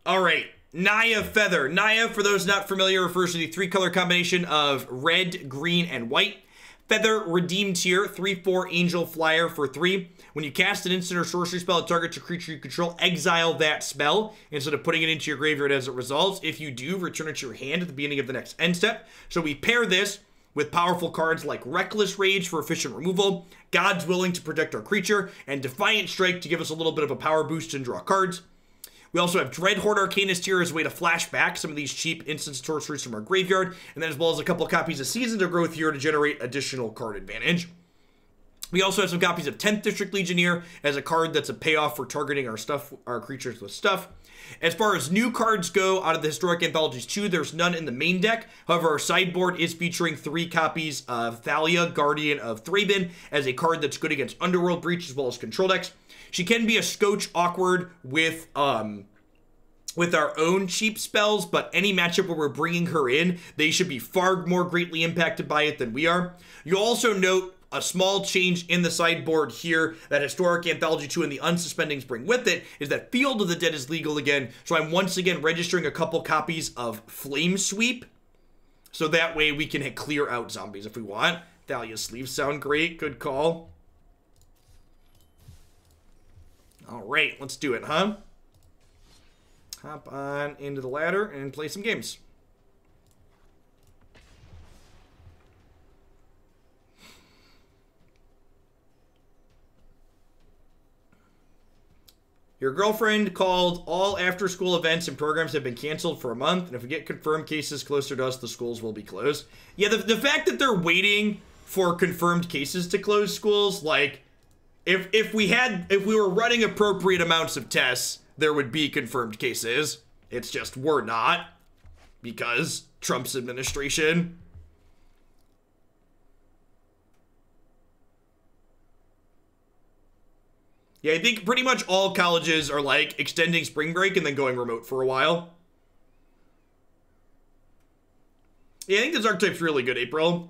All right, Naya Feather. Naya, for those not familiar, refers to the 3-color combination of red, green, and white. Feather, redeemed here, 3/4 Angel Flyer for 3. When you cast an instant or sorcery spell that targets a creature you control, exile that spell instead of putting it into your graveyard as it resolves. If you do, return it to your hand at the beginning of the next end step. So we pair this with powerful cards like Reckless Rage for efficient removal, God's Willing to protect our creature, and Defiant Strike to give us a little bit of a power boost and draw cards. We also have Dreadhorde Arcanist here as a way to flash back some of these cheap instant sorceries from our graveyard, and then as well as a couple of copies of Seasons of Growth here to generate additional card advantage. We also have some copies of 10th District Legionnaire as a card that's a payoff for targeting our creatures with stuff. As far as new cards go out of the Historic Anthologies 2, there's none in the main deck. However, our sideboard is featuring 3 copies of Thalia, Guardian of Thraben, as a card that's good against Underworld Breach as well as control decks. She can be a scotch awkward with our own cheap spells, but any matchup where we're bringing her in, they should be far more greatly impacted by it than we are. You'll also note a small change in the sideboard here that Historic Anthology 2 and the Unsuspendings bring with it is that Field of the Dead is legal again. So I'm once again registering a couple copies of Flame Sweep. So that way we can clear out zombies if we want. Thalia's sleeves sound great. Good call. All right, let's do it, huh? Hop on into the ladder and play some games. Your girlfriend called all after-school events and programs have been canceled for a month, and if we get confirmed cases closer to us, the schools will be closed. Yeah, the fact that they're waiting for confirmed cases to close schools, like, if we were running appropriate amounts of tests, there would be confirmed cases. It's just we're not, because Trump's administration. Yeah, I think pretty much all colleges are like extending spring break and then going remote for a while. Yeah, I think this archetype's really good, April.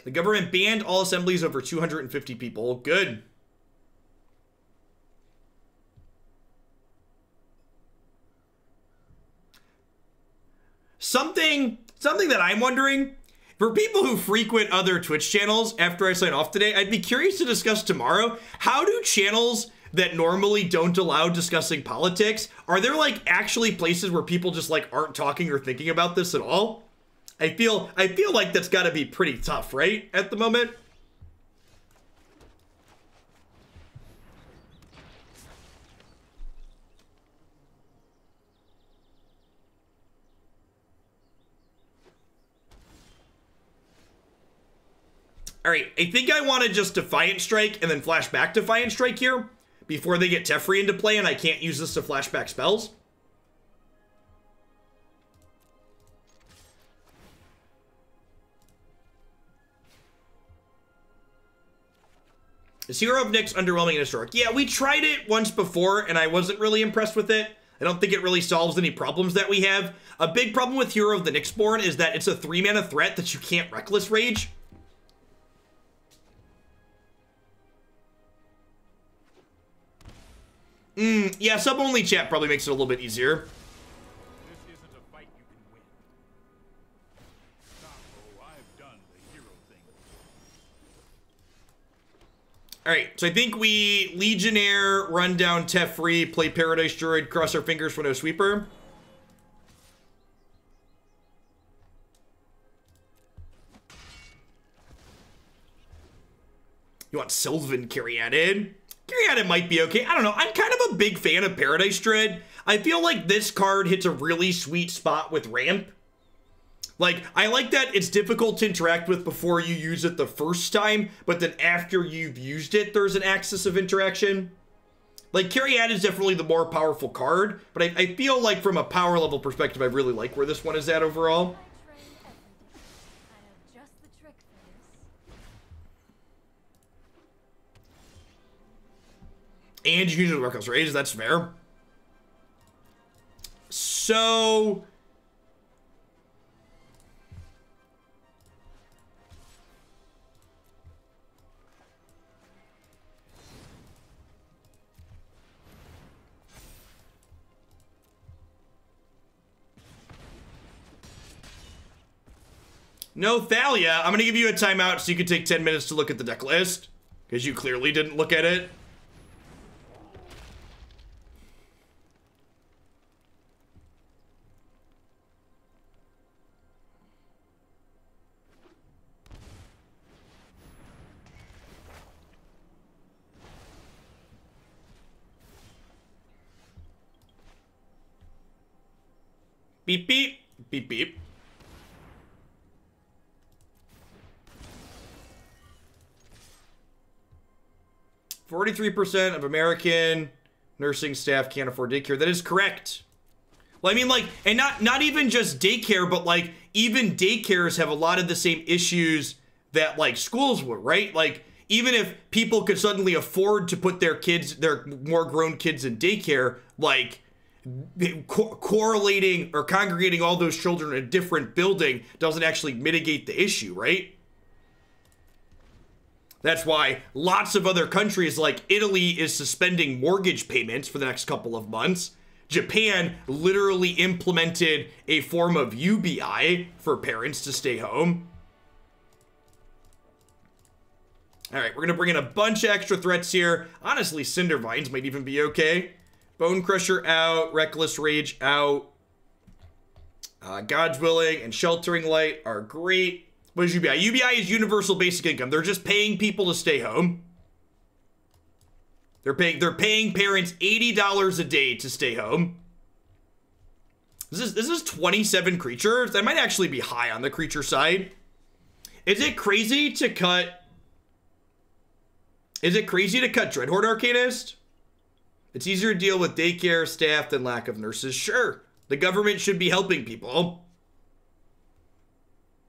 The government banned all assemblies over 250 people. Good. Something that I'm wondering, for people who frequent other Twitch channels after I sign off today, I'd be curious to discuss tomorrow, how do channels that normally don't allow discussing politics, are there like actually places where people just like aren't talking or thinking about this at all? I feel like that's got to be pretty tough, right? At the moment. All right, I think I want to just Defiant Strike and then flash back Defiant Strike here before they get Teferi into play and I can't use this to flash back spells. Is Hero of Nyx underwhelming and historic? Yeah, we tried it once before and I wasn't really impressed with it. I don't think it really solves any problems that we have. A big problem with Hero of the Nyxborn is that it's a 3-mana threat that you can't Reckless Rage. Yeah, sub-only chat probably makes it a little bit easier. This isn't a fight you can win. I've done the hero thing. Alright, so I think we Legionnaire, run down Teferi, play Paradise Druid, cross our fingers for no sweeper. You want Sylvan Caryatid? Caryatid might be okay. I don't know. I'm kind of a big fan of Paradise Druid. I feel like this card hits a really sweet spot with ramp. Like, I like that it's difficult to interact with before you use it the first time, but then after you've used it, there's an axis of interaction. Like, Caryatid is definitely the more powerful card, but I feel like from a power level perspective, I really like where this one is at overall. And you can use it with Reckless Rage, that's fair. So... No Thalia. I'm going to give you a timeout so you can take 10 minutes to look at the deck list. Because you clearly didn't look at it. Beep, beep. Beep, beep. "43% of American nursing staff can't afford daycare." That is correct. Well, I mean, like, and not even just daycare, but like even daycares have a lot of the same issues that like schools would, right? Like, even if people could suddenly afford to put their more grown kids in daycare, like correlating or congregating all those children in a different building doesn't actually mitigate the issue, right? That's why lots of other countries like Italy is suspending mortgage payments for the next couple of months. Japan literally implemented a form of UBI for parents to stay home. All right, we're going to bring in a bunch of extra threats here. Honestly, Cindervines might even be okay. Bonecrusher out, Reckless Rage out. God's Willing and Sheltering Light are great. What is UBI? UBI is Universal Basic Income. They're just paying people to stay home. They're paying parents $80 a day to stay home. This is 27 creatures. That might actually be high on the creature side. Is it crazy to cut Dreadhorde Arcanist? It's easier to deal with daycare staff than lack of nurses. Sure, the government should be helping people.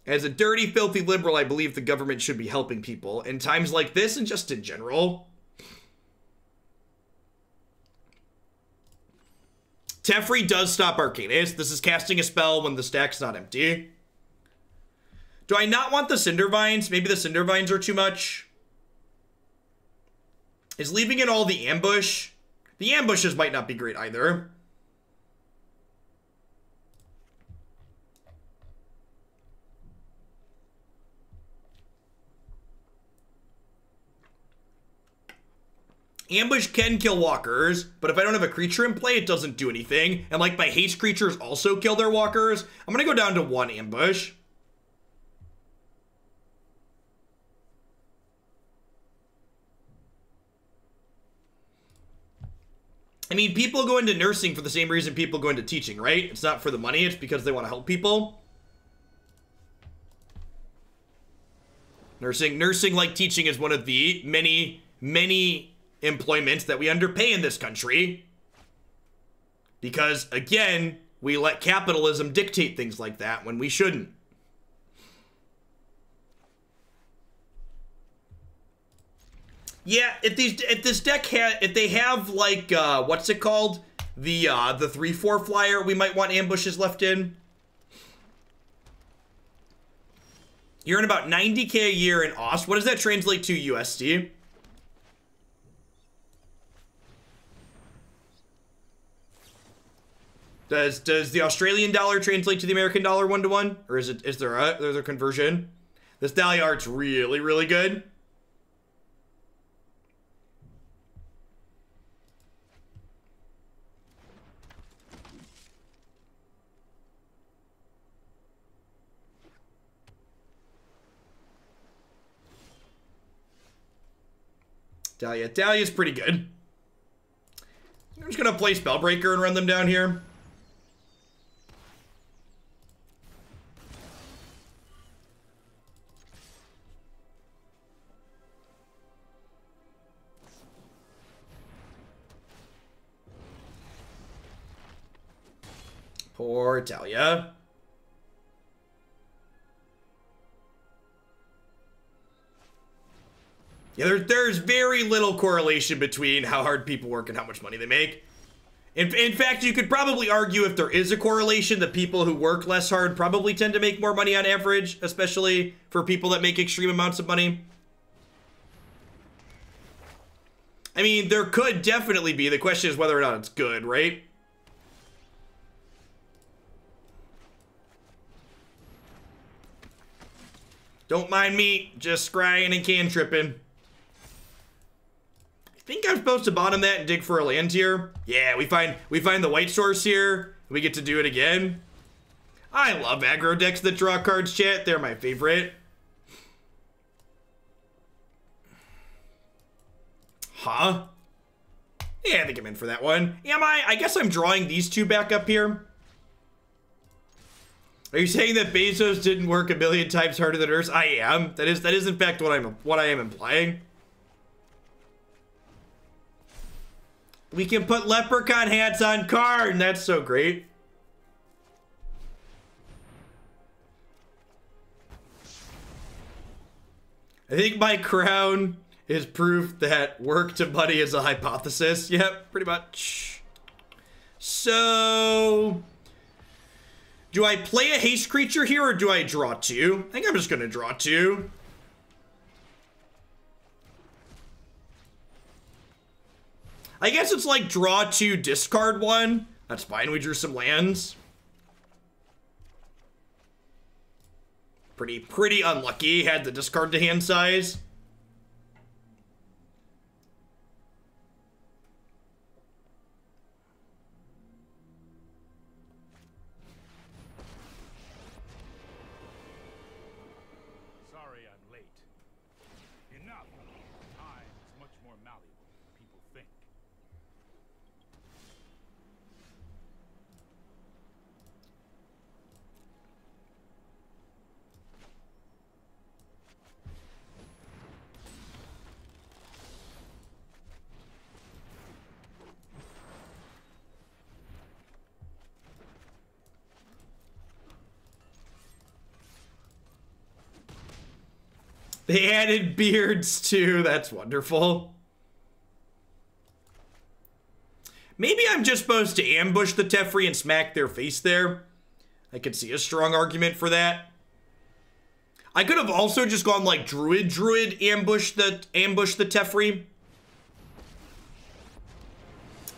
As a dirty, filthy liberal, I believe the government should be helping people in times like this and just in general. Teferi does stop Arcanist. This is casting a spell when the stack's not empty. Do I not want the Cindervines? Maybe the Cindervines are too much. Is leaving in all the ambush? The ambushes might not be great either. Ambush can kill walkers, but if I don't have a creature in play, it doesn't do anything. And like my haste creatures also kill their walkers, I'm gonna go down to 1 ambush. I mean, people go into nursing for the same reason people go into teaching, right? It's not for the money, it's because they want to help people. Nursing, like teaching, is one of the many employments that we underpay in this country. Because, again, we let capitalism dictate things like that when we shouldn't. Yeah, if this deck if they have like what's it called? The 3/4 flyer, we might want ambushes left in. You're in about 90K a year in Aust. What does that translate to USD? Does the Australian dollar translate to the American dollar 1-to-1? Or is there a conversion? This Thalia art's really, really good. Thalia's pretty good. I'm just gonna play Spellbreaker and run them down here. Poor Thalia. Yeah, there's very little correlation between how hard people work and how much money they make. In fact, you could probably argue if there is a correlation, that people who work less hard probably tend to make more money on average, especially for people that make extreme amounts of money. I mean, there could definitely be. The question is whether or not it's good, right? Don't mind me, just scrying and cantripping. I think I'm supposed to bottom that and dig for a land here. Yeah, we find the white source here. We get to do it again. I love aggro decks that draw cards, chat. They're my favorite. Huh? Yeah, I think I'm in for that one. Am I? I guess I'm drawing these two back up here. Are you saying that Bezos didn't work a million times harder than Earth? I am. That is in fact what I am implying. We can put leprechaun hats on Karn. That's so great. I think my crown is proof that work to money is a hypothesis. Yep, pretty much. So, do I play a haste creature here or do I draw two? I think I'm just gonna draw two. I guess it's like draw two, discard one. That's fine, we drew some lands. Pretty unlucky, had the discard to hand size. Sorry I'm late. Enough. Time is much more malleable than people think. They added beards too. That's wonderful. Maybe I'm just supposed to ambush the Teferi and smack their face there. I could see a strong argument for that. I could have also just gone like Druid ambush the Teferi.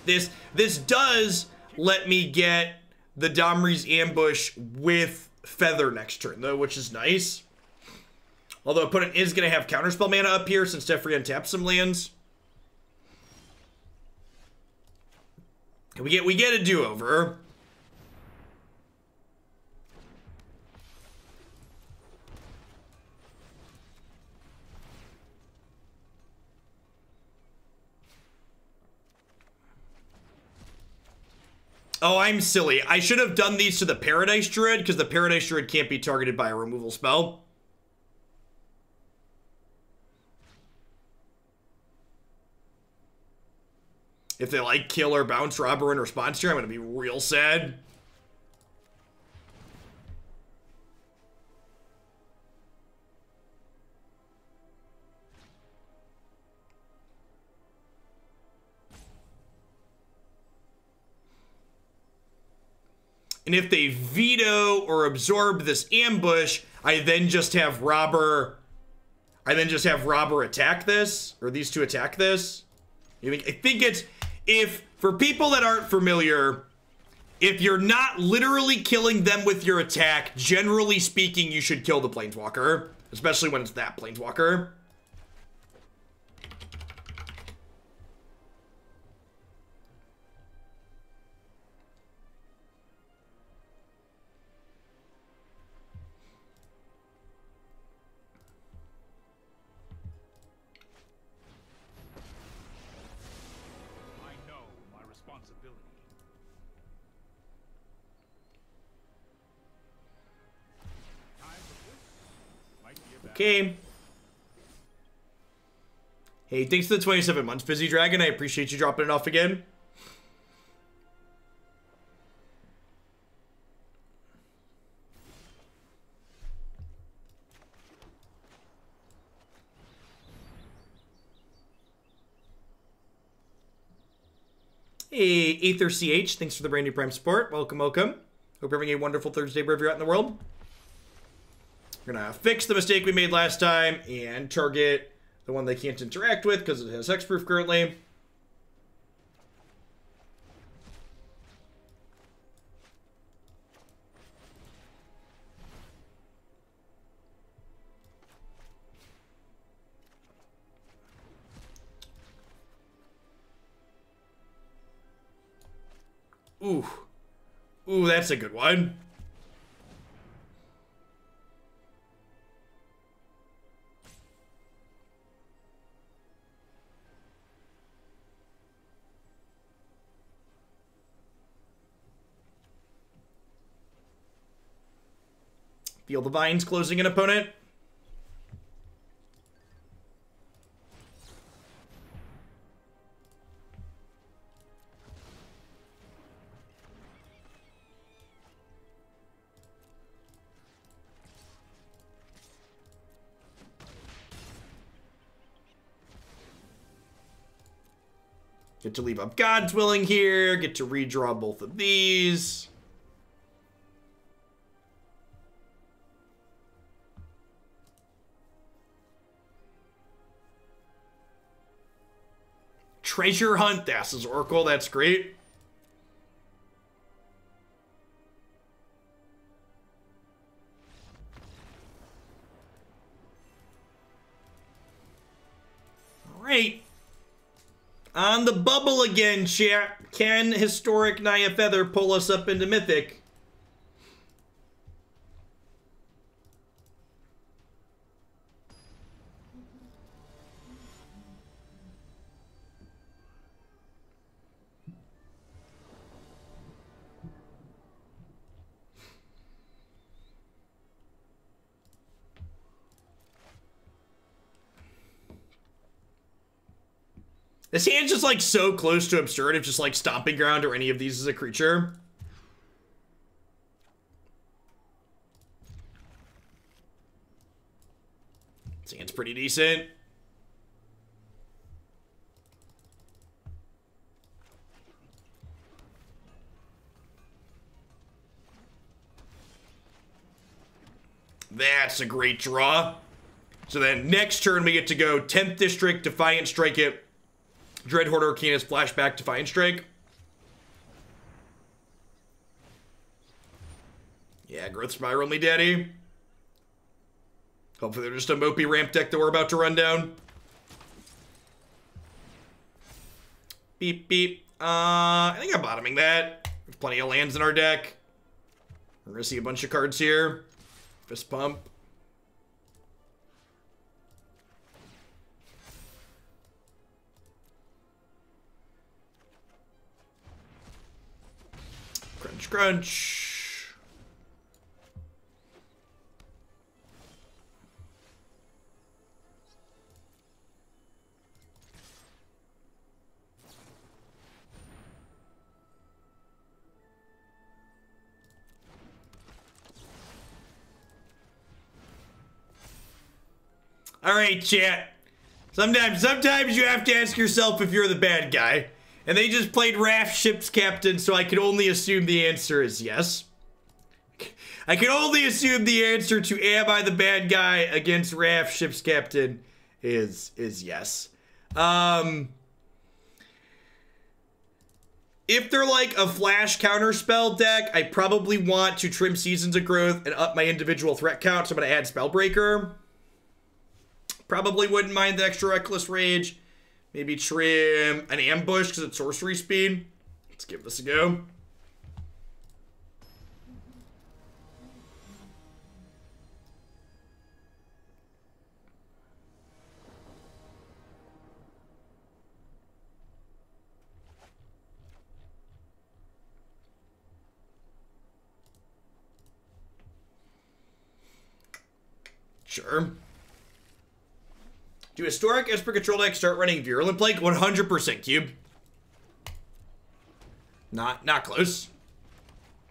This does let me get the Domri's ambush with Feather next turn though, which is nice. Although opponent is going to have counterspell mana up here since Teferi untaps some lands. We get a do-over. Oh, I'm silly. I should have done these to the Paradise Druid because the Paradise Druid can't be targeted by a removal spell. If they like kill or bounce Robber in response here, I'm gonna be real sad. And if they veto or absorb this ambush, I then just have Robber attack this, or these two attack this. I think it's, if, for people that aren't familiar, if you're not literally killing them with your attack, generally speaking, you should kill the Planeswalker. Especially when it's that Planeswalker. Okay. Hey, thanks for the 27 months, Busy Dragon. I appreciate you dropping it off again. Hey, Aether CH, thanks for the brand new Prime support. Welcome, welcome. Hope you're having a wonderful Thursday wherever you're at in the world. We're gonna fix the mistake we made last time and target the one they can't interact with because it has hexproof currently. Ooh. Ooh, that's a good one. Feel the vines closing an opponent. Get to leave up God's Willing here. Get to redraw both of these. Treasure Hunt. Thassa's Oracle. That's great. All right. On the bubble again, chat. Can historic Naya Feather pull us up into Mythic? This hand's just like so close to absurd if just like Stomping Ground or any of these is a creature. This hand's pretty decent. That's a great draw. So then next turn we get to go 10th District, Defiant Strike it. Dreadhorde Arcanist, flashback, Defiant Strike. Yeah, Growth Spiral me, daddy. Hopefully they're just a mopey ramp deck that we're about to run down. Beep, beep. I think I'm bottoming that. There's plenty of lands in our deck. We're gonna see a bunch of cards here. Fist Pump. Crunch, crunch. All right, chat. Sometimes you have to ask yourself if you're the bad guy. And they just played Raft Ship's Captain, so I can only assume the answer is yes. I can only assume the answer to am I the bad guy against Raft Ship's Captain is yes. If they're like a flash counterspell deck, I probably want to trim Seasons of Growth and up my individual threat count, so I'm going to add Spellbreaker. Probably wouldn't mind the extra Reckless Rage. Maybe trim an Ambush because it's sorcery speed. Let's give this a go. Sure. Do Historic Esper Control deck start running Virulent Plague? 100% Cube. Not close.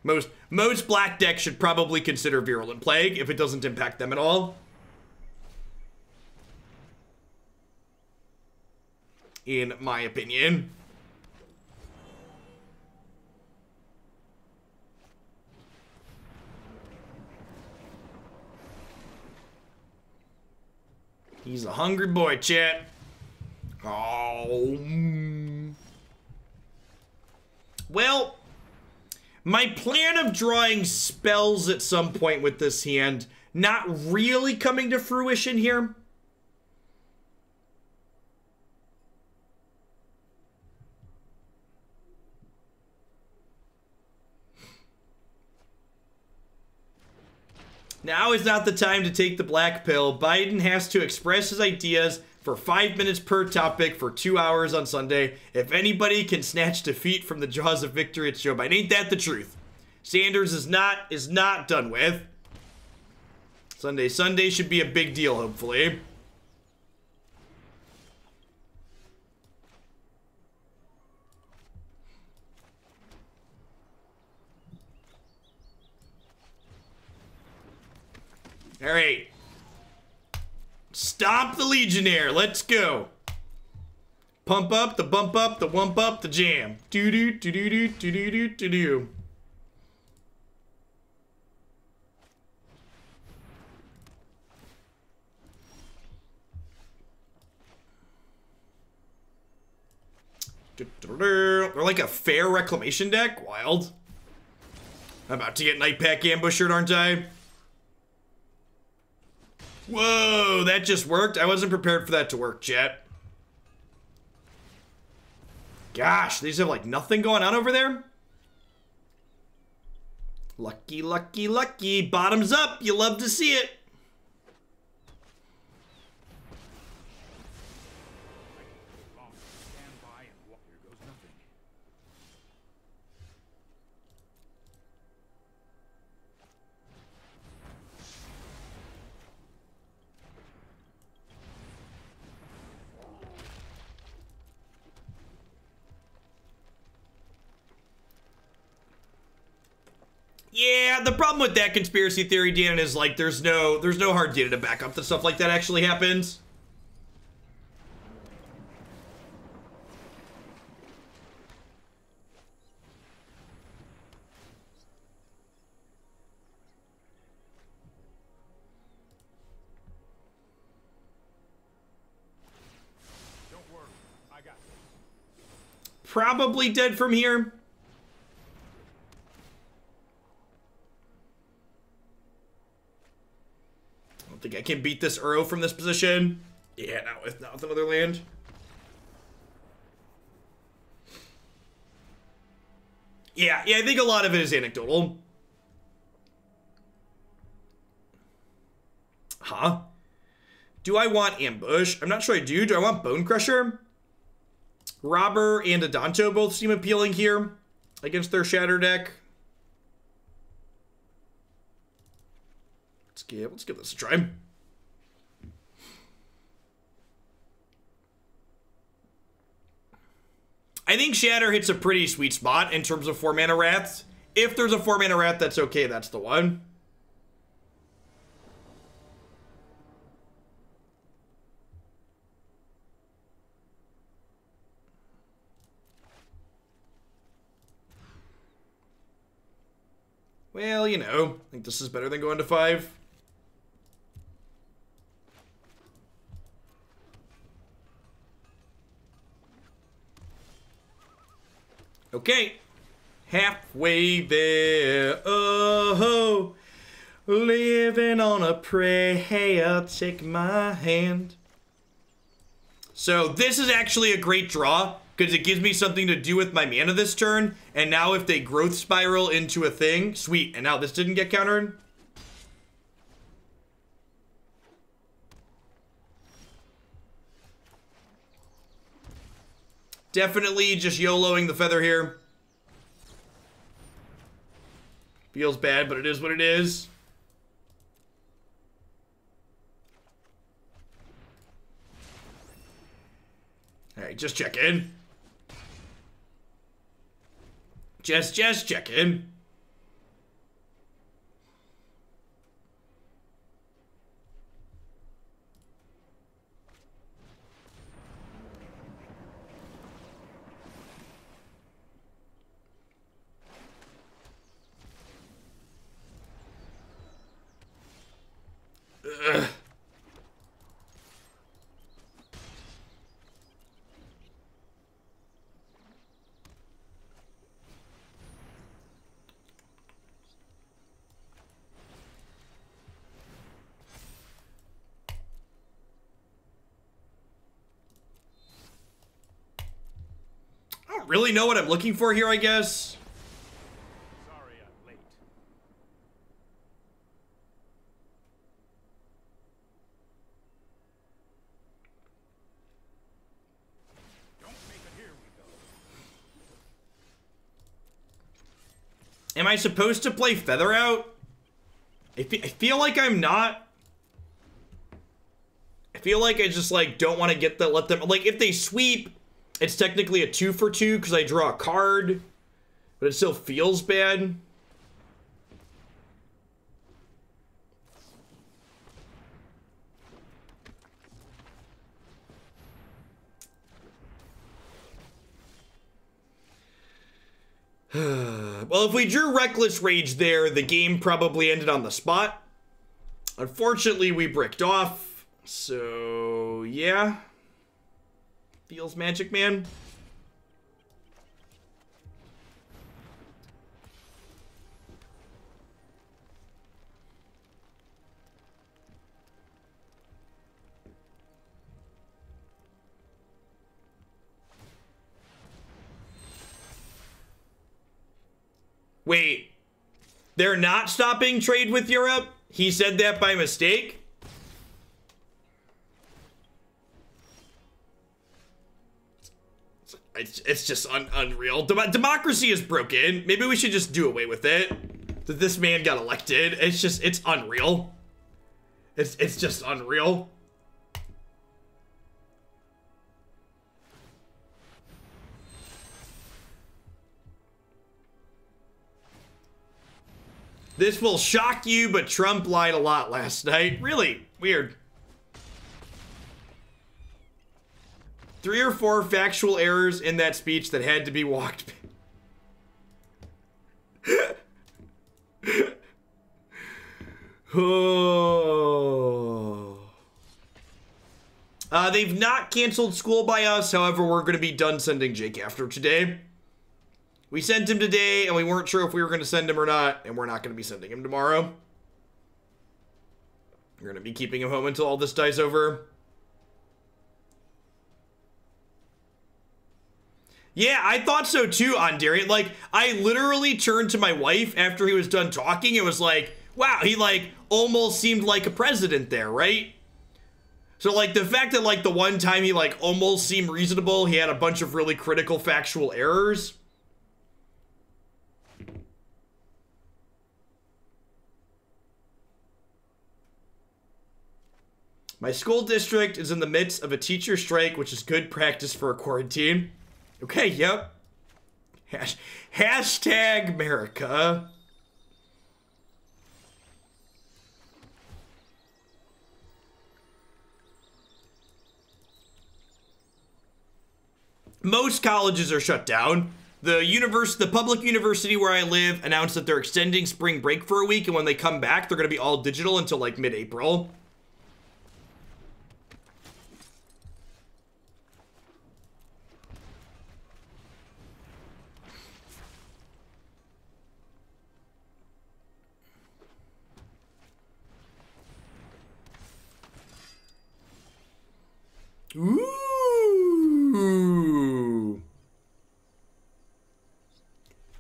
Most black decks should probably consider Virulent Plague if it doesn't impact them at all. In my opinion. He's a hungry boy, chat. Oh. Well, my plan of drawing spells at some point with this hand, not really coming to fruition here. Now is not the time to take the black pill. Biden has to express his ideas for 5 minutes per topic for 2 hours on Sunday. If anybody can snatch defeat from the jaws of victory, it's Joe Biden. Ain't that the truth? Sanders is not done with. Sunday should be a big deal, hopefully. All right. Stop the Legionnaire. Let's go. Pump up, the bump up, the wump up, the jam. Do-do, do-do-do, do-do-do, do-do. They're like a fair reclamation deck. Wild. I'm about to get Night Pack Ambusher, aren't I? Whoa, that just worked. I wasn't prepared for that to work, chat. Gosh, they just have like nothing going on over there. Lucky, lucky, lucky. Bottoms up. You love to see it. Yeah, the problem with that conspiracy theory, Dan, is like there's no hard data to back up that stuff like that actually happens. Don't worry, I got this. Probably dead from here. I think I can beat this Uro from this position. Yeah, not with another land. Yeah, I think a lot of it is anecdotal. Huh? Do I want Ambush? I'm not sure I do. Do I want Bonecrusher? Robber and Adanto both seem appealing here against their Shatter deck. Let's give this a try. I think Shatter hits a pretty sweet spot in terms of 4-mana Wraths. If there's a 4-mana Wrath that's okay, that's the one. Well, you know, I think this is better than going to 5. Okay, halfway there, oh, living on a prayer, take my hand. So this is actually a great draw, because it gives me something to do with my mana this turn, and now if they growth spiral into a thing, sweet, and now this didn't get countered. Definitely just YOLOing the feather here. Feels bad, but it is what it is. Alright, just check in. Just check in. Ugh. I don't really know what I'm looking for here, I guess. Sorry I'm late. Am I supposed to play Feather out? I feel like I'm not. I feel like I just, like, don't want to get the, let them, like, if they sweep, it's technically a 2 for 2 because I draw a card, but it still feels bad. Well, if we drew Reckless Rage there, the game probably ended on the spot. Unfortunately, we bricked off. So, yeah. Feels Magic Man. Wait, they're not stopping trade with Europe? He said that by mistake? It's just unreal. Democracy is broken. Maybe we should just do away with it. That this man got elected. It's unreal. It's just unreal. This will shock you, but Trump lied a lot last night. Really weird. 3 or 4 factual errors in that speech that had to be walked. Oh. They've not canceled school by us. However, we're going to be done sending Jake after today. We sent him today, and we weren't sure if we were going to send him or not, and we're not going to be sending him tomorrow. We're going to be keeping him home until all this dies over. Yeah, I thought so too, Andarian. Like, I literally turned to my wife after he was done talking. It was like, wow, he, like, almost seemed like a president there, right? So, like, the fact that, like, the one time he, like, almost seemed reasonable, he had a bunch of really critical factual errors. My school district is in the midst of a teacher strike, which is good practice for a quarantine. Okay, yep. Hashtag America. Most colleges are shut down. The public university where I live announced that they're extending spring break for a week, and when they come back, they're going to be all digital until like mid-April. Ooh.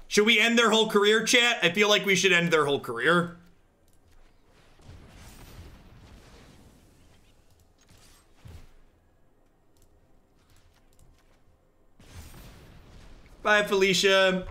Should we end their whole career, chat? I feel like we should end their whole career. Bye, Felicia.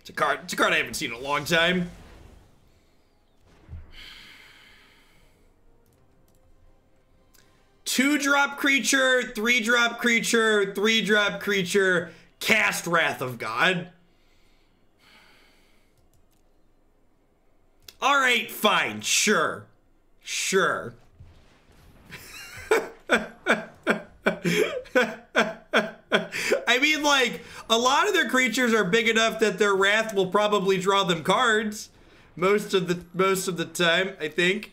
It's a card I haven't seen in a long time. Two-drop creature, 3-drop creature, 3-drop creature, cast Wrath of God. Alright, fine, sure. Sure. I mean, like, a lot of their creatures are big enough that their wrath will probably draw them cards most of the time, I think.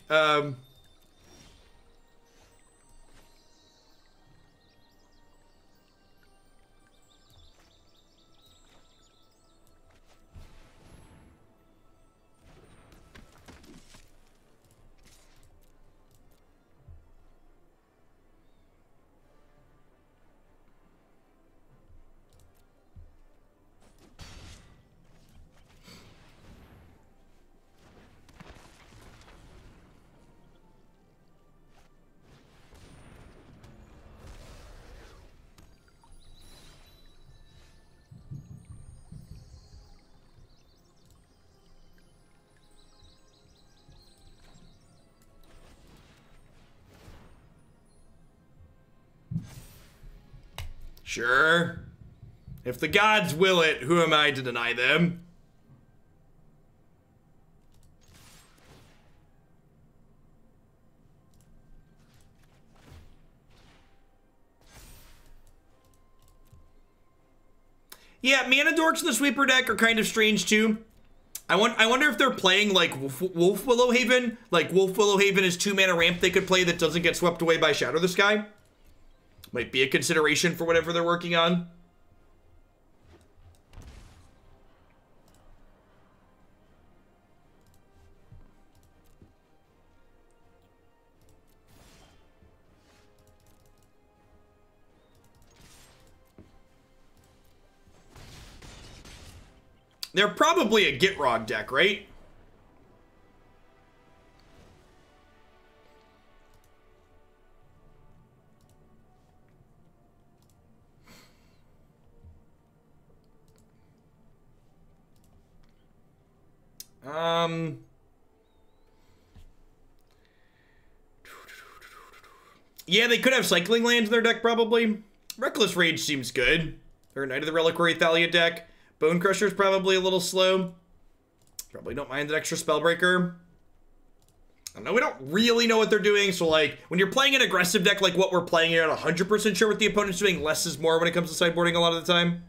Sure. If the gods will it, who am I to deny them? Yeah, mana dorks in the sweeper deck are kind of strange too. I wonder if they're playing like Wolf Willowhaven. Like Wolf Willowhaven is 2 mana ramp they could play that doesn't get swept away by Shadow the Sky. Might be a consideration for whatever they're working on. They're probably a Gitrog deck, right? Yeah, they could have cycling lands in their deck, probably. Reckless Rage seems good. They're a Knight of the Reliquary Thalia deck. Bonecrusher's probably a little slow. Probably don't mind an extra Spellbreaker. I don't know, we don't really know what they're doing, so like, when you're playing an aggressive deck like what we're playing, you're not 100% sure what the opponent's doing. Less is more when it comes to sideboarding a lot of the time.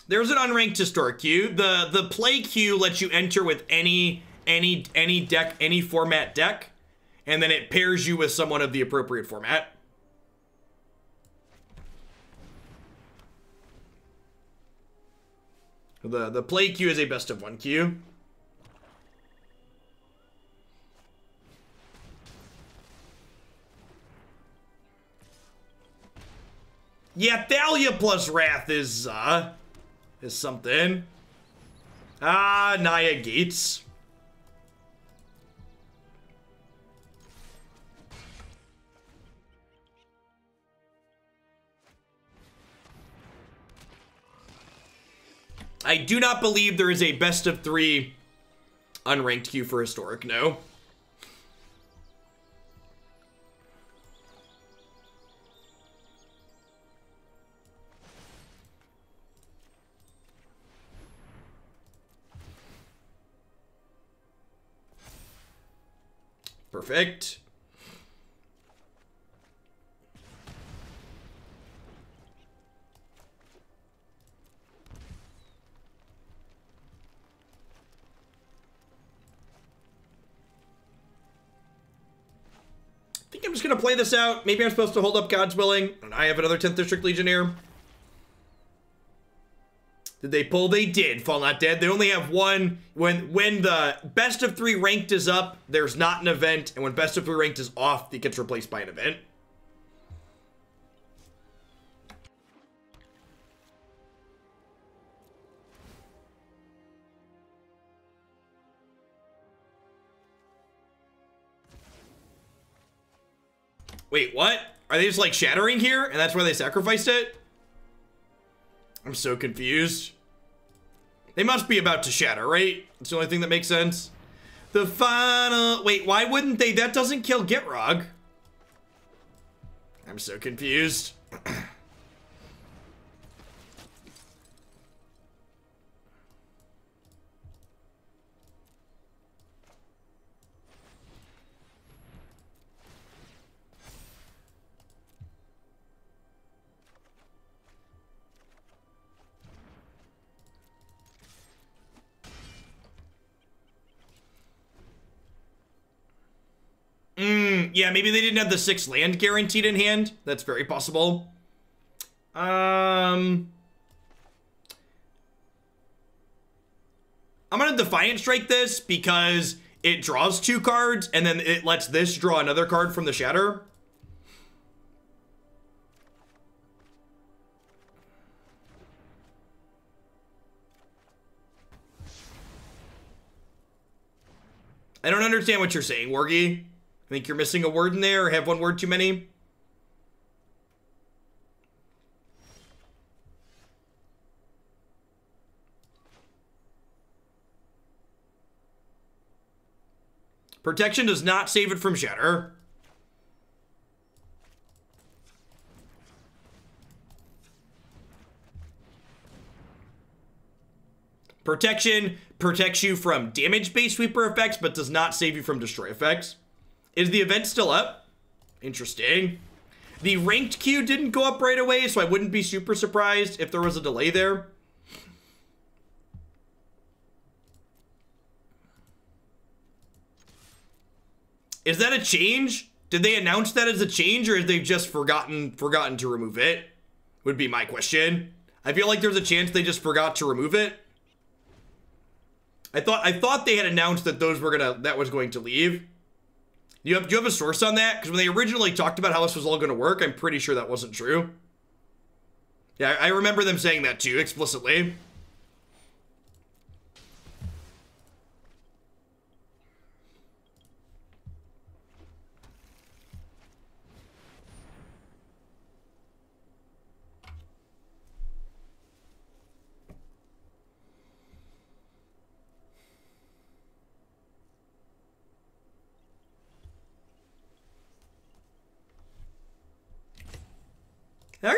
There's an unranked historic queue. The play queue lets you enter with any deck, any format deck, and then it pairs you with someone of the appropriate format. The play queue is a best of 1 queue. Yeah, Thalia plus Wrath is something. Ah, Naya Gates. I do not believe there is a best of 3 unranked queue for historic, no. Perfect. I think I'm just going to play this out. Maybe I'm supposed to hold up God's Willing. And I have another 10th District Legionnaire. Did they pull? They did. Fall Not Dead. They only have one. When the best of 3 ranked is up, there's not an event. And when best of 3 ranked is off, it gets replaced by an event. Wait, what? Are they just like shattering here? And that's why they sacrificed it? I'm so confused. They must be about to shatter, right? That's the only thing that makes sense. The final... Wait, why wouldn't they? That doesn't kill Gitrog. I'm so confused. Yeah, maybe they didn't have the 6 land guaranteed in hand. That's very possible. Defiant Strike this because it draws 2 cards and then it lets this draw another card from the Shatter. I don't understand what you're saying, Wargy. I think you're missing a word in there or have one word too many. Protection does not save it from Shatter. Protection protects you from damage-based sweeper effects, but does not save you from destroy effects. Is the event still up? Interesting. The ranked queue didn't go up right away, so I wouldn't be super surprised if there was a delay there. Is that a change? Did they announce that as a change, or have they just forgotten to remove it? Would be my question. I feel like there's a chance they just forgot to remove it. I thought they had announced that that was going to leave. Do you have a source on that? Because when they originally talked about how this was all going to work, I'm pretty sure that wasn't true. Yeah, I remember them saying that too, explicitly. Okay.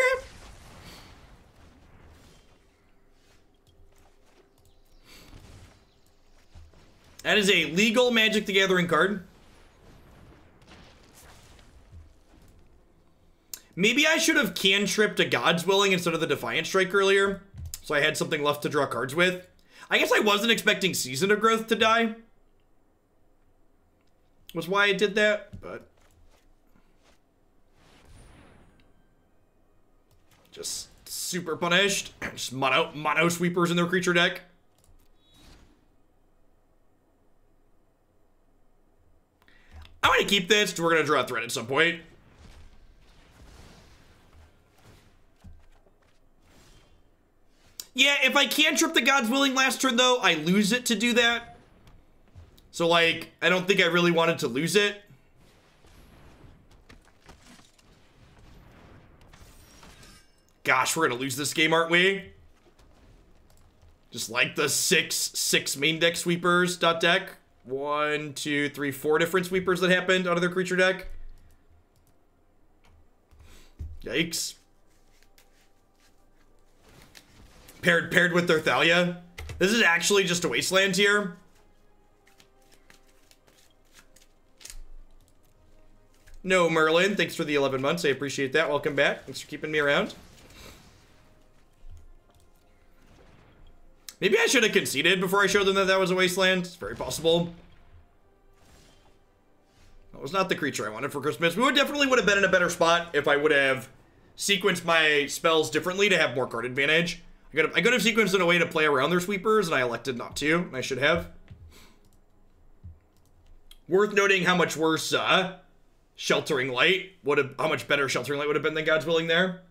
That is a legal Magic the Gathering card. Maybe I should have cantripped a God's Willing instead of the Defiant Strike earlier, so I had something left to draw cards with. I guess I wasn't expecting Season of Growth to die. Was why I did that, but... just super punished. Just mono sweepers in their creature deck. I'm gonna keep this. We're gonna draw a threat at some point. Yeah, if I cantrip the God's Willing last turn, though, I lose it to do that. So, like, I don't think I really wanted to lose it. Gosh, we're gonna lose this game, aren't we? Just like the six main deck sweepers deck. 1, 2, 3, 4 different sweepers that happened out of their creature deck. Yikes. Paired with their Thalia. This is actually just a wasteland here. No, Merlin, thanks for the 11 months. I appreciate that. Welcome back. Thanks for keeping me around. Maybe I should have conceded before I showed them that that was a wasteland. It's very possible. That was not the creature I wanted for Christmas. We definitely would have been in a better spot if I would have sequenced my spells differently to have more card advantage. I could have sequenced in a way to play around their sweepers, and I elected not to, and I should have. Worth noting how much worse Sheltering Light would have, how much better Sheltering Light would have been than God's Willing there.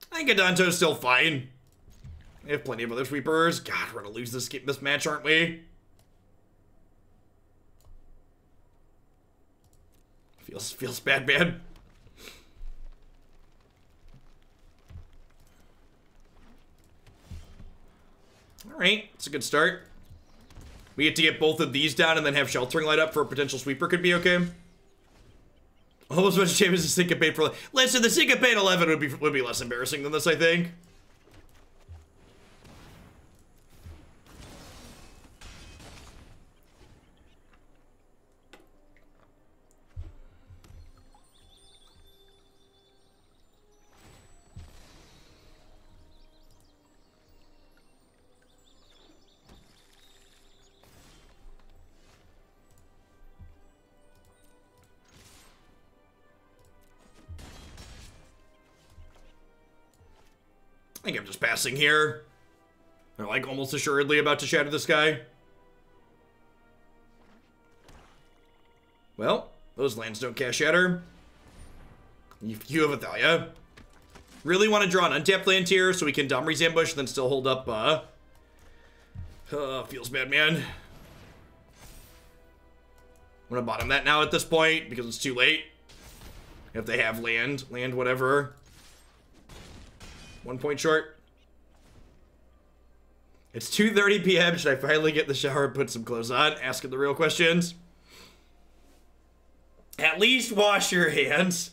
I think Adanto's still fine. We have plenty of other sweepers. God, we're gonna lose this match, aren't we? Feels bad, man. All right, it's a good start. We get to get both of these down and then have Sheltering Light up for a potential sweeper could be okay. Almost as much shame as the Syncopate for... Listen, the Syncopate 11 would be less embarrassing than this, I think. think I'm just passing here. They're like almost assuredly about to shatter the sky. Well, those lands don't cast shatter. You have a Thalia. Really want to draw an untapped land here so we can Domri's ambush and then still hold up, feels bad, man. I'm gonna bottom that now at this point because it's too late. If they have land, whatever. 1 point short. It's 2:30 p.m. Should I finally get in the shower and put some clothes on? Asking the real questions. At least wash your hands.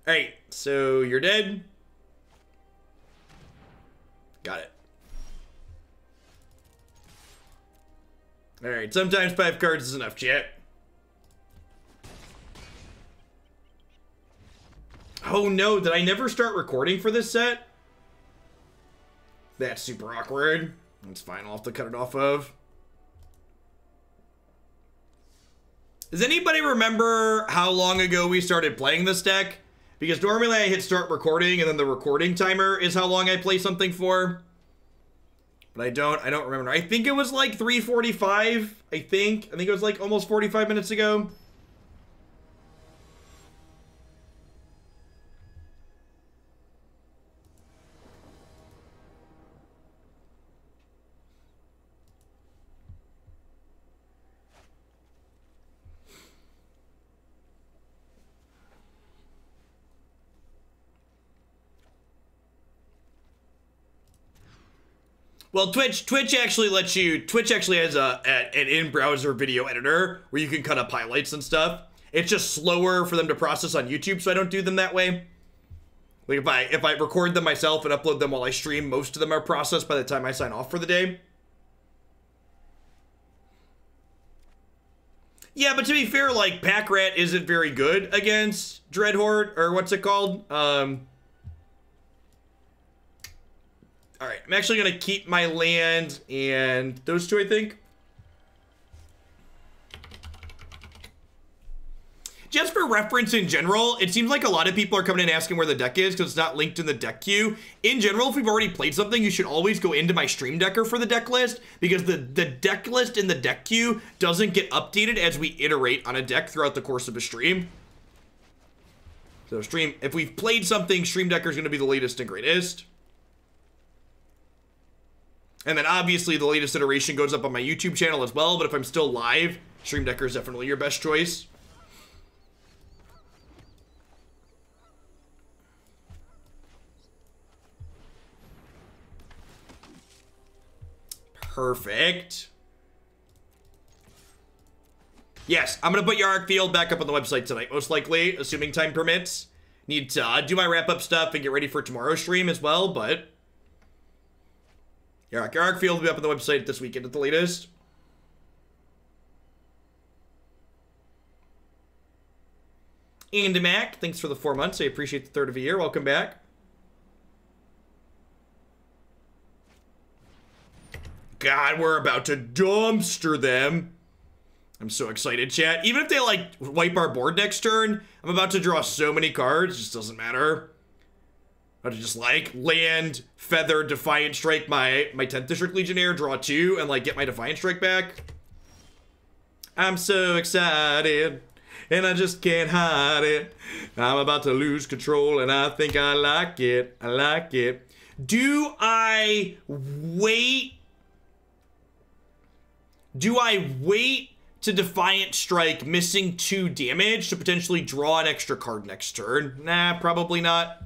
Alright, so you're dead. Got it. Alright, sometimes 5 cards is enough, chat. Oh no, did I never start recording for this set? That's super awkward. That's fine, I'll have to cut it off of. Does anybody remember how long ago we started playing this deck? Because normally I hit start recording and then the recording timer is how long I play something for. But I don't remember. I think it was like 3:45, I think it was like almost 45 minutes ago. Well, Twitch actually lets you, Twitch actually has an in-browser video editor where you can cut up highlights and stuff. It's just slower for them to process on YouTube, so I don't do them that way. Like if I record them myself and upload them while I stream, most of them are processed by the time I sign off for the day. Yeah, but to be fair, like, Pack Rat isn't very good against Dreadhorde, or what's it called? Alright, I'm actually going to keep my land and those two, I think. Just for reference in general, it seems like a lot of people are coming in asking where the deck is because it's not linked in the deck queue. In general, if we've already played something, you should always go into my stream decker for the deck list because the deck list in the deck queue doesn't get updated as we iterate on a deck throughout the course of a stream. So if we've played something, stream decker is going to be the latest and greatest. And then obviously the latest iteration goes up on my YouTube channel as well, but if I'm still live, Stream Decker is definitely your best choice. Perfect. Yes, I'm going to put your Arc Field back up on the website tonight, most likely, assuming time permits. Need to do my wrap-up stuff and get ready for tomorrow's stream as well, but... Your Arc Field will be up on the website this weekend at the latest. And Mac, thanks for the 4 months. I appreciate the third of a year. Welcome back. God, we're about to dumpster them. I'm so excited, chat. Even if they, like, wipe our board next turn, I'm about to draw so many cards. It just doesn't matter. I'll just, like, land, feather, Defiant Strike my 10th District Legionnaire, draw 2, and, like, get my Defiant Strike back. I'm so excited, and I just can't hide it. I'm about to lose control, and I think I like it. I like it. Do I wait? Do I wait to Defiant Strike, missing 2 damage, to potentially draw an extra card next turn? Nah, probably not.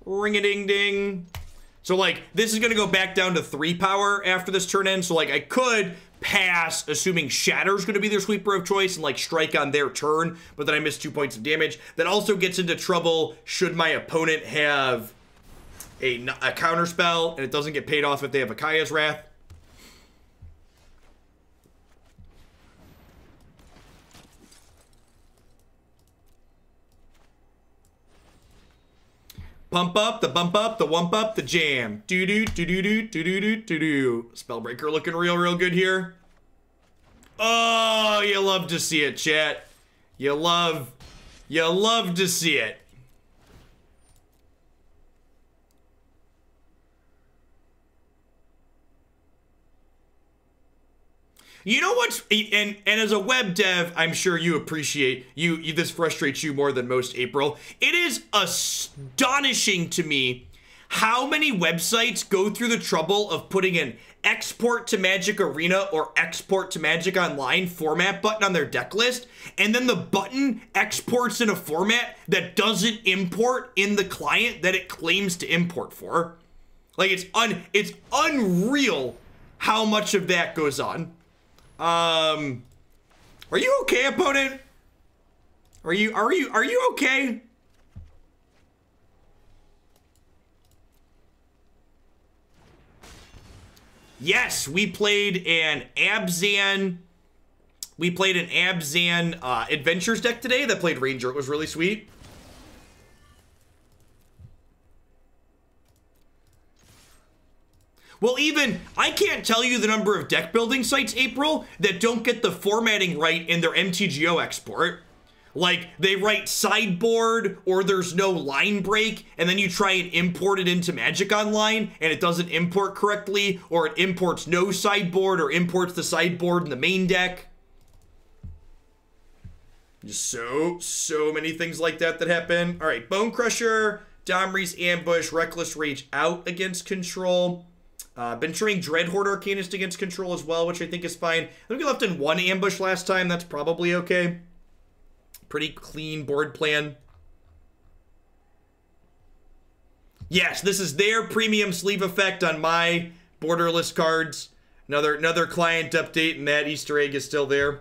Ring-a-ding-ding. So, like, this is going to go back down to 3 power after this turn ends. So, like, I could pass, assuming Shatter's going to be their sweeper of choice, and, like, strike on their turn, but then I miss 2 points of damage. That also gets into trouble should my opponent have a counter spell, and it doesn't get paid off if they have a Kaya's Wrath. Pump up, the bump up, the wump up, the jam. Do-do, do-do-do, do-do-do, do-do. Spellbreaker looking real good here. Oh, you love to see it, chat. You love to see it. You know what's, and as a web dev, I'm sure you appreciate, this frustrates you more than most, April. It is astonishing to me how many websites go through the trouble of putting an export to Magic Arena or export to Magic Online format button on their deck list, and then the button exports in a format that doesn't import in the client that it claims to import for. Like, it's unreal how much of that goes on. Are you okay, opponent? Are you okay? Yes, we played an Abzan. We played an Abzan Adventures deck today that played Ranger. It was really sweet. Well, even, I can't tell you the number of deck building sites, April, that don't get the formatting right in their MTGO export. Like, they write sideboard, or there's no line break, and then you try and import it into Magic Online, and it doesn't import correctly, or it imports no sideboard, or imports the sideboard in the main deck. Just so many things like that happen. All right, Bonecrusher, Domri's Ambush, Reckless Rage out against control. Been trying Dreadhorde Arcanist against control as well, which I think is fine. I think we left in one ambush last time. That's probably okay. Pretty clean board plan. Yes, this is their premium sleeve effect on my borderless cards. Another client update, and that Easter egg is still there.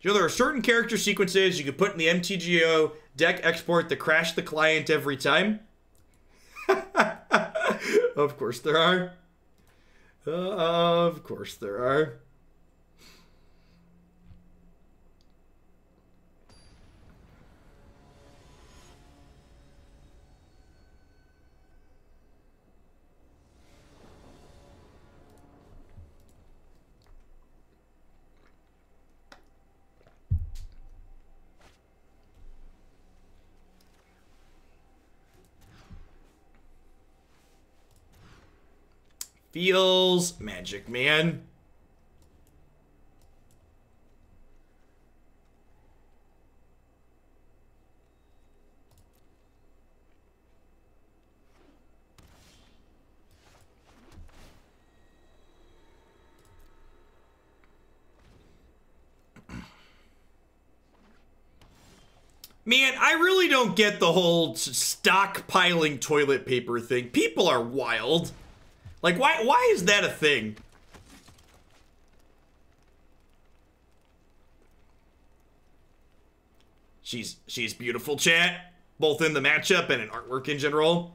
You know, there are certain character sequences you can put in the MTGO deck export that crash the client every time. Of course there are. Of course there are. Feels magic, man. Man, I really don't get the whole stockpiling toilet paper thing. People are wild. Like, why is that a thing? She's beautiful, chat. Both in the matchup and in artwork in general.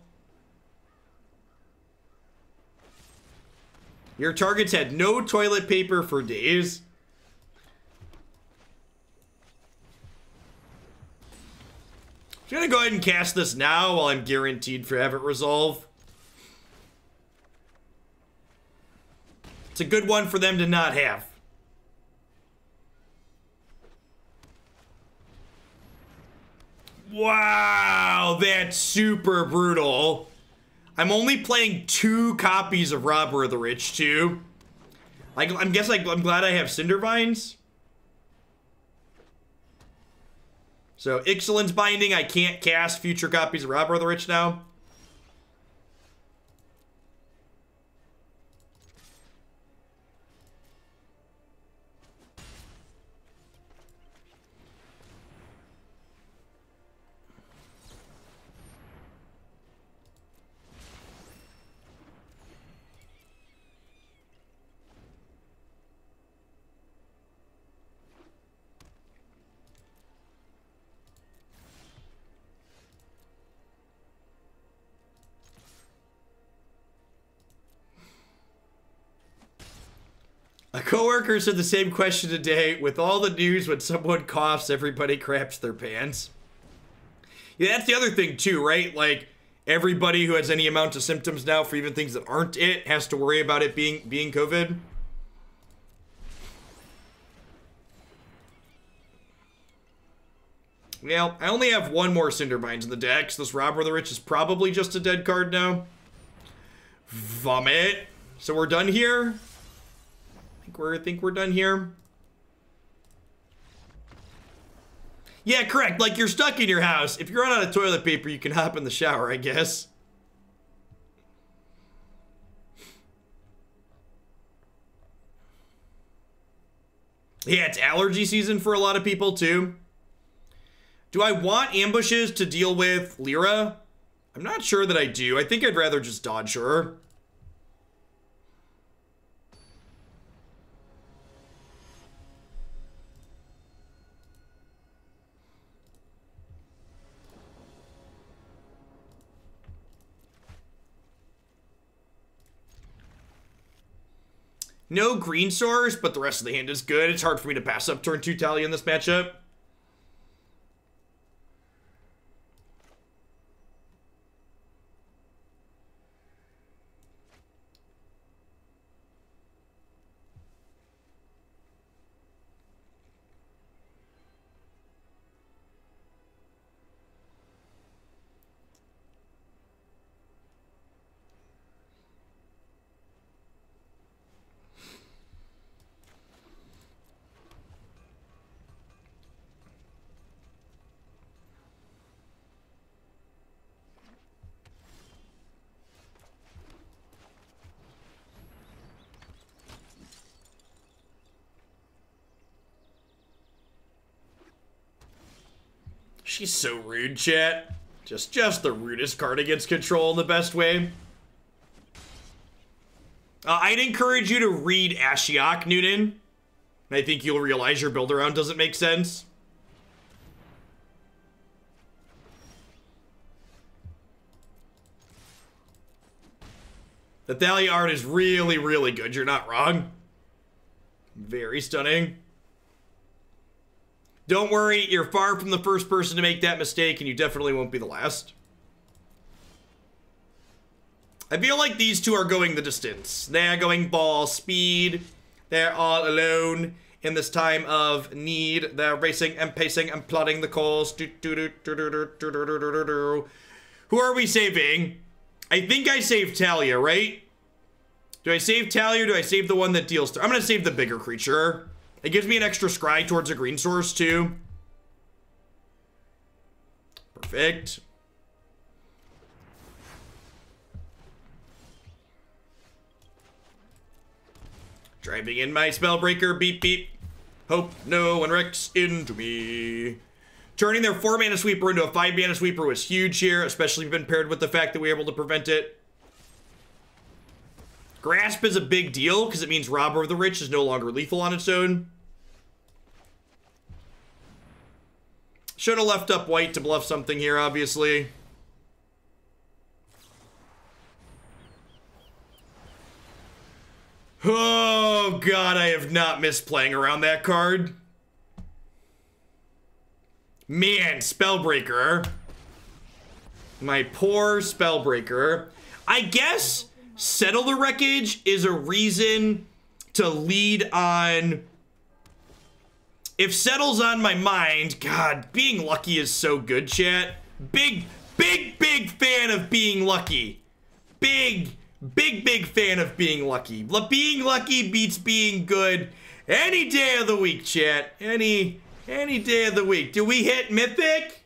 Your targets had no toilet paper for days. I'm gonna go ahead and cast this now while I'm guaranteed to have it resolve. It's a good one for them to not have. Wow, that's super brutal. I'm only playing 2 copies of Robber of the Rich, too. I'm glad I have Cindervines. So, Ixalan's Binding, I can't cast future copies of Robber of the Rich now. A coworker said the same question today. With all the news, when someone coughs, everybody craps their pants. Yeah, that's the other thing too, right? Like, everybody who has any amount of symptoms now, for even things that aren't it, has to worry about it being COVID. Well, I only have one more Cindervines in the deck, so this Robber of the Rich is probably just a dead card now. Vomit. So we're done here? I think we're done here. Yeah, correct. Like, you're stuck in your house. If you're out of toilet paper, you can hop in the shower, I guess. Yeah, it's allergy season for a lot of people, too. Do I want ambushes to deal with Lyra? I'm not sure that I do. I think I'd rather just dodge her. No green source, but the rest of the hand is good. It's hard for me to pass up turn 2 Thalia in this matchup. She's so rude, chat. Just the rudest card against control in the best way. I'd encourage you to read Ashiok, Noonan. I think you'll realize your build around doesn't make sense. The Thalia art is really, really good. You're not wrong. Very stunning. Don't worry, you're far from the first person to make that mistake, and you definitely won't be the last. I feel like these two are going the distance. They're going ball speed. They're all alone in this time of need. They're racing and pacing and plotting the calls. Who are we saving? I think I saved Thalia, right? Do I save Thalia or do I save the one that deals? I'm gonna save the bigger creature. It gives me an extra scry towards a green source, too. Perfect. Driving in my Spellbreaker, beep beep. Hope no one wrecks into me. Turning their 4-mana sweeper into a 5-mana sweeper was huge here, especially when paired with the fact that we were able to prevent it. Grasp is a big deal, because it means Robber of the Rich is no longer lethal on its own. Should have left up white to bluff something here, obviously. Oh, God, I have not missed playing around that card. Man, Spellbreaker. My poor Spellbreaker. I guess Settle the Wreckage is a reason to lead on. If Settle's on my mind, God, being lucky is so good, chat. Big fan of being lucky. Big fan of being lucky. Being lucky beats being good any day of the week, chat. Any day of the week. Do we hit Mythic?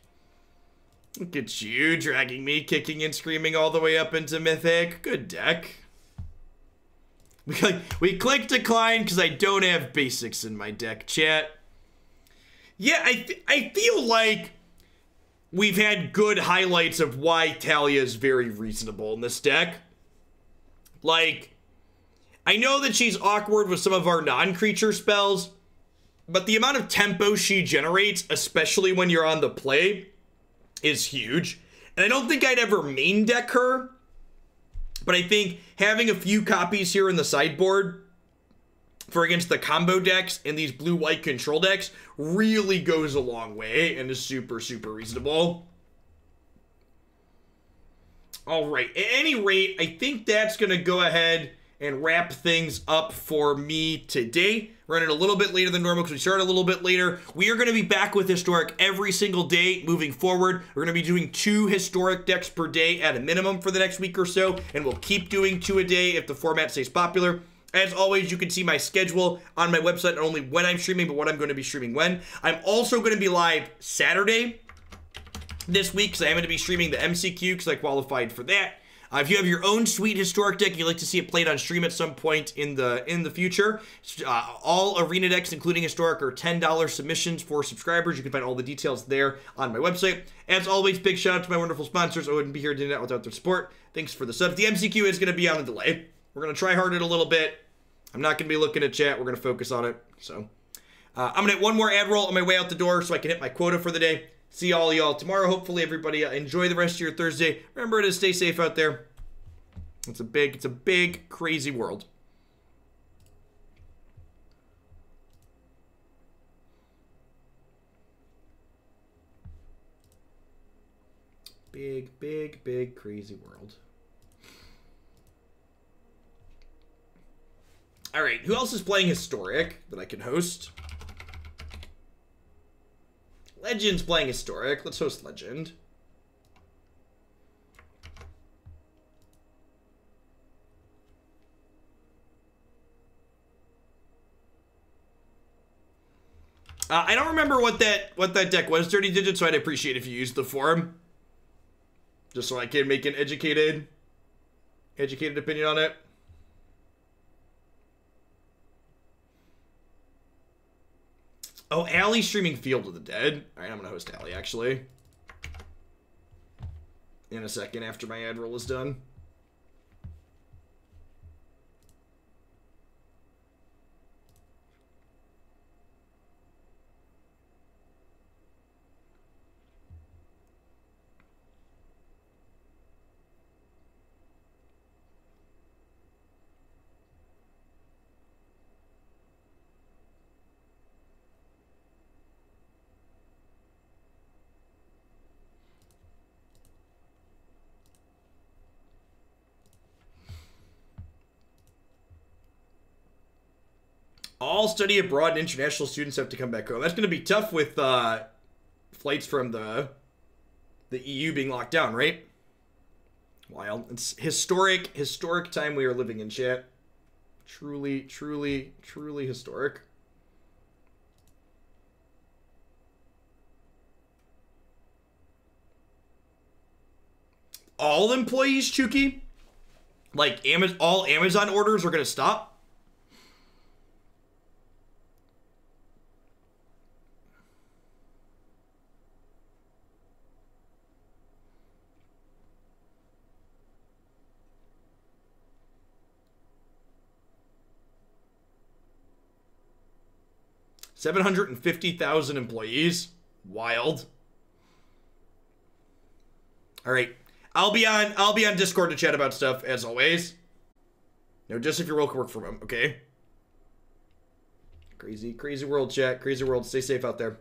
Look at you, dragging me, kicking and screaming all the way up into Mythic. Good deck. We click decline because I don't have basics in my deck, chat. Yeah, I feel like we've had good highlights of why Thalia is very reasonable in this deck. Like, I know that she's awkward with some of our non-creature spells, but the amount of tempo she generates, especially when you're on the play, is huge. And I don't think I'd ever main deck her, but I think having a few copies here in the sideboard for against the combo decks and these blue-white control decks really goes a long way and is super, super reasonable. All right, at any rate, I think that's going to go ahead and wrap things up for me today. Running a little bit later than normal because we started a little bit later. We are going to be back with Historic every single day moving forward. We're going to be doing 2 Historic decks per day at a minimum for the next week or so, and we'll keep doing 2 a day if the format stays popular. As always, you can see my schedule on my website, not only when I'm streaming, but what I'm going to be streaming when. I'm also going to be live Saturday this week because I am going to be streaming the MCQ because I qualified for that. If you have your own sweet Historic deck and you'd like to see it played on stream at some point in the future, all arena decks, including Historic, are $10 submissions for subscribers. You can find all the details there on my website. As always, big shout out to my wonderful sponsors. I wouldn't be here doing that without their support. Thanks for the subs. The MCQ is going to be on a delay. We're going to try hard it a little bit. I'm not going to be looking at chat. We're going to focus on it. So I'm going to hit one more ad roll on my way out the door so I can hit my quota for the day. See all y'all tomorrow. Hopefully everybody enjoy the rest of your Thursday. Remember to stay safe out there. It's a big, crazy world. Big, crazy world. All right, who else is playing Historic that I can host? Legend's playing Historic. Let's host Legend. I don't remember what that deck was, Dirty Digit, so I'd appreciate if you used the forum. Just so I can make an educated opinion on it. Oh, Allie's streaming Field of the Dead. All right, I'm going to host Allie, actually. In a second after my ad roll is done. All study abroad and international students have to come back home. That's going to be tough with flights from the EU being locked down, right? Wild. It's historic time we are living in, chat. Truly historic. All employees, Chuki? Like, all Amazon orders are going to stop? $750,000 employees. Wild. All right. I'll be on Discord to chat about stuff as always. No, just if your role can work from home, okay? Crazy world, chat. Crazy world. Stay safe out there.